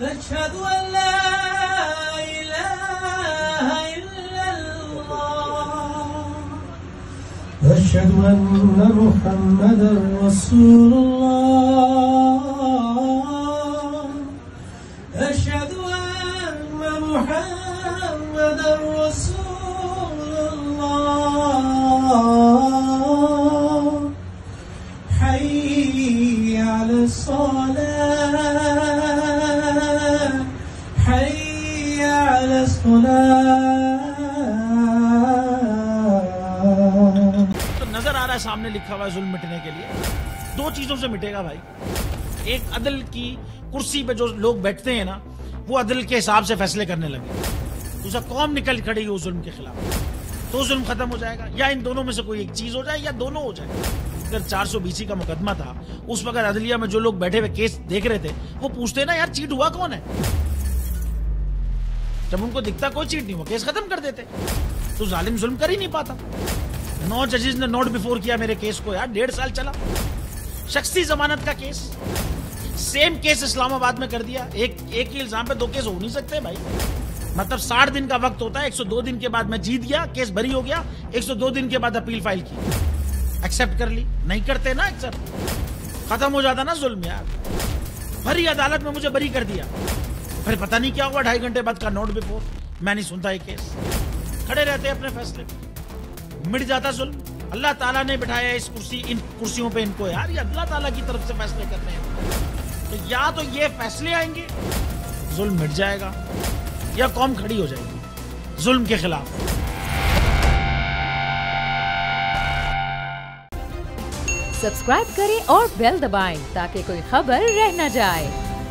अशहदु अल्ला इलाहा इल्लल्लाह अशहदु अन्ना मुहम्मदर रसूलुल्लाह अशहदु अन्ना मुहम्मदर रसूलुल्लाह हय्य अलस्सलाह हय्य अलस्सलाह। तो नजर आ रहा है सामने लिखा हुआ है जुल्म मिटने के लिए दो चीजों से मिटेगा भाई। एक, अदल की कुर्सी पे जो लोग बैठते हैं ना, वो अदल के हिसाब से फैसले करने लगे। दूसरा, कौम निकल खड़ी हो जुल्म के खिलाफ, तो जुल्म खत्म हो जाएगा। या इन दोनों में से कोई एक चीज हो जाए या दोनों हो जाए। अगर 420 का मुकदमा था, उस वक्त अदलिया में जो लोग बैठे हुए केस देख रहे थे, वो पूछते ना यार चीट हुआ कौन है। जब उनको दिखता कोई चीट नहीं हुआ, केस खत्म कर देते। तो जालिम जुल्म कर ही नहीं पाता। 9 जजेस ने नोट बिफोर किया मेरे केस को यार, 1.5 साल चला। शख्सी जमानत का केस, सेम केस इस्लामाबाद में कर दिया। एक ही इल्जाम पे 2 केस हो नहीं सकते भाई। मतलब 60 दिन का वक्त होता है, 102 दिन के बाद मैं जीत गया, केस बरी हो गया, 102 दिन के बाद अपील फाइल की, एक्सेप्ट कर ली। नहीं करते ना एक्सेप्ट, खत्म हो जाता ना जुल्म यार। भरी अदालत में मुझे बरी कर दिया, फिर पता नहीं क्या हुआ, 2.5 घंटे बाद का नोट बिफोर, मैं नहीं सुनता ये केस। खड़े रहते अपने फैसले पे, मिट जाता जुल्म। अल्लाह ताला ने बिठाया इस कुर्सी, इन कुर्सियों पे इनको यार, ये अल्लाह ताला की तरफ से फैसले करने हैं। तो या तो ये फैसले आएंगे, जुल्म मिट जाएगा, या कौम खड़ी हो जाएगी जुल्म के खिलाफ। सब्सक्राइब करें और बेल दबाएं ताकि कोई खबर रह न जाए।